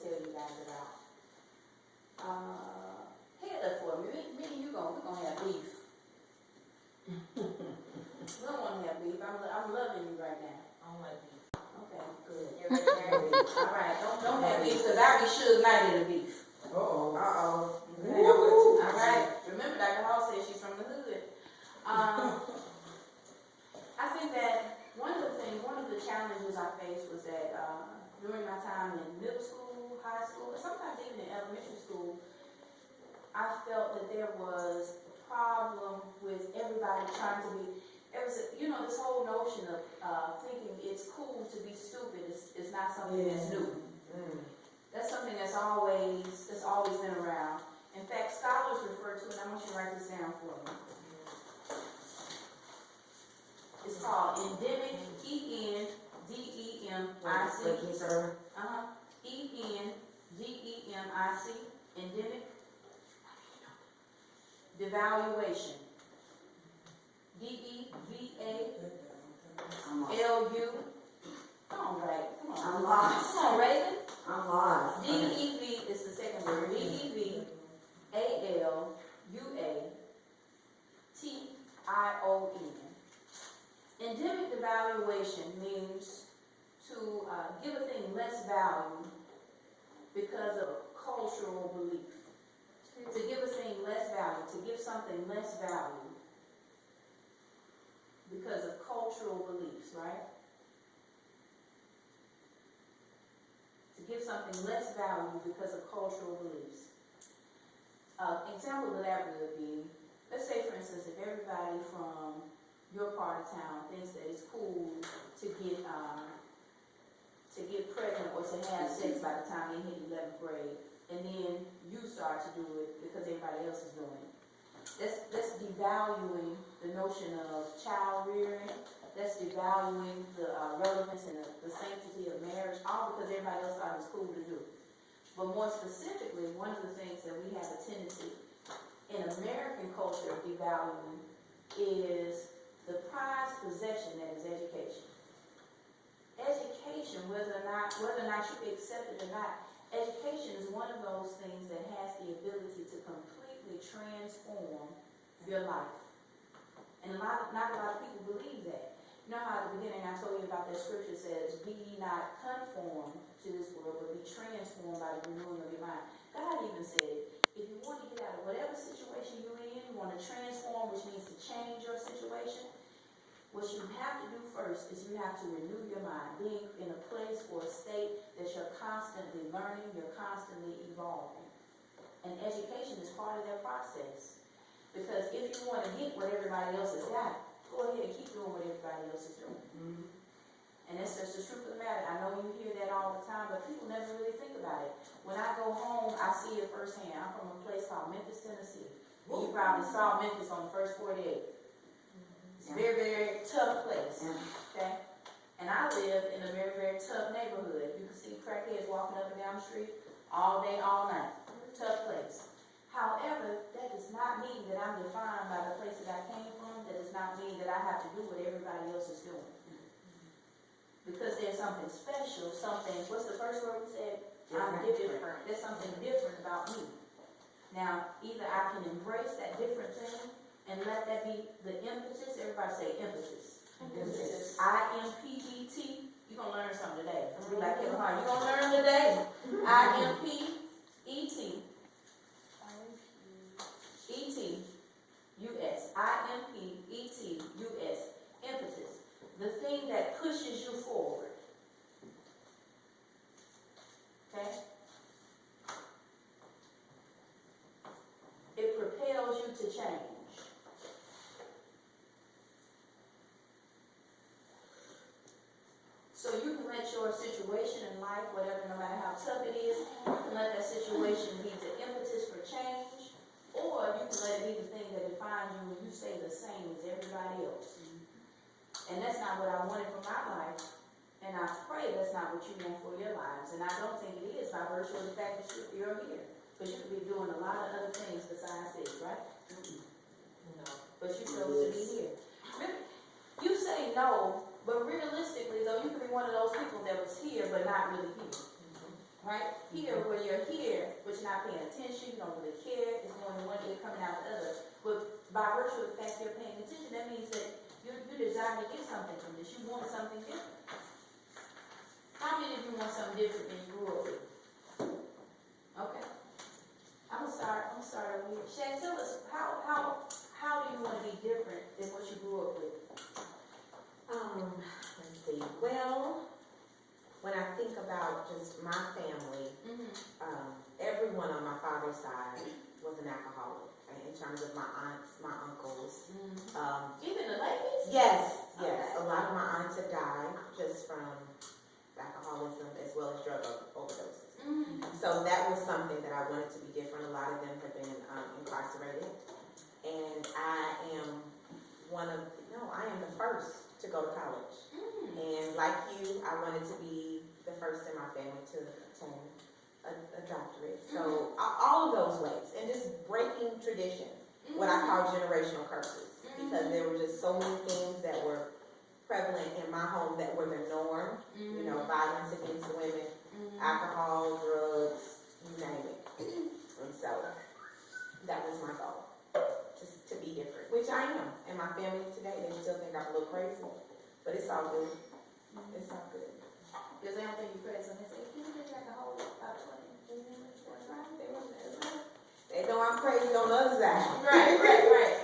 tell you guys about. Head up for me. Me and you we're gonna have beef. We don't want to have beef. I'm loving you right now. I don't like beef. Okay, good. You're ready to have beef. All right, don't have beef because I be Suge Knight in the beef. Uh-oh. Okay. All right. Remember, Dr. Hall said she's from the hood. I think that one of the challenges I faced was that during my time in middle school, high school, and sometimes even in elementary school, I felt that there was a problem with everybody trying to be. This whole notion of thinking it's cool to be stupid is not something that's new. That's something that's always been around. In fact, scholars refer to it, and I want you to write this down for me. It's called endemic, E-N-D-E-M-I-C. E-N-D-E-M-I-C, endemic devaluation. D-E-V-A-L-U. Come on, Ray. Come on. I'm lost. Come on, Raven. I'm lost. D-E-V is the second word. D-E-V-A-L-U-A-T-I-O-N. Endemic devaluation means to give a thing less value because of cultural belief. To give a thing less value, to give something less value because of cultural beliefs, right? To give something less value because of cultural beliefs. Example of that would be, let's say for instance, if everybody from your part of town thinks that it's cool to get pregnant or to have sex by the time they hit 11th grade, and then you start to do it because everybody else is doing it. That's devaluing the notion of child rearing. That's devaluing the relevance and the sanctity of marriage, all because everybody else thought it was cool to do. But more specifically, one of the things that we have a tendency in American culture of devaluing is the prized possession that is education. Education, whether or not you accept it or not, education is one of those things that has the ability to completely transform your life. And not a lot of people believe that. You know how at the beginning I told you about that scripture says, be ye not conformed to this world, but be transformed by the renewing of your mind. God even said, if you want to get out of whatever situation you're in, you want to transform, which means to change your situation, what you have to do first is you have to renew your mind, being in a place or a state that you're constantly learning, you're constantly evolving. And education is part of that process. Because if you want to get what everybody else has got, go ahead and keep doing what everybody else is doing. Mm-hmm. And that's just the truth of the matter. I know you hear that all the time, but people never really think about it. When I go home, I see it firsthand. I'm from a place called Memphis, Tennessee. You probably saw Memphis on the first 48. It's a very, very tough place. Okay? And I live in a very, very tough neighborhood. You can see crackheads walking up and down the street all day, all night. Tough place. However, that does not mean that I'm defined by the place that I came from. That does not mean that I have to do what everybody else is doing. Because there's something special, what's the first word we said? I'm different. There's something different about me. Now, either I can embrace that different thing and let that be the impetus. Everybody say impetus. Impetus. I-M-P-E-T. You're going to learn something today. Be like Kevin Hart. You're going to learn today. I-M-P-E-T. E-T-U-S. I-M-P-E-T-U-S. Impetus. The thing that pushes you forward. Okay? It propels you to change. So you can let your situation in life, whatever, no matter how tough it is, you can let that situation be the impetus for change, or you can let it be the thing that defines you when you stay the same as everybody else. And that's not what I wanted for my life, and I pray that's not what you want for your lives, and I don't think it is by virtue of the fact that you're here. Because you could be doing a lot of other things besides this, right? No. But you chose to be here. You say no, but realistically, though, you could be one of those people that was here but not really here. right? Here, where you're here, but you're not paying attention, you don't really care, it's going in one ear, coming out the other. But by virtue of the fact you're paying attention, that means that you're desiring to get something from this, you want something different. How many of you want something different than you grew up with? Okay. I'm gonna start over here. Shaq, tell us, how do you want to be different than what you grew up with? Let's see. Well, when I think about just my family, everyone on my father's side was an alcoholic. In terms of my aunts, my uncles. Even the ladies? Yes. Okay. A lot of my aunts have died just from alcoholism as well as drug overdoses. So that was something that I wanted to be different. A lot of them have been incarcerated. And I am I am the first to go to college. And like you, I wanted to be the first in my family to obtain a doctorate. So all of those ways, and just breaking tradition, what I call generational curses, because there were just so many things that were prevalent in my home that were the norm. You know, violence against women, alcohol, drugs, you name it. And so that was my goal, just to be different, which I am. And my family today, they still think I'm a little crazy, but it's all good. It's all good. Because they don't think you're crazy, and they say, you think like a whole about 20 minutes, that's right. They know I'm crazy on the other side. Right.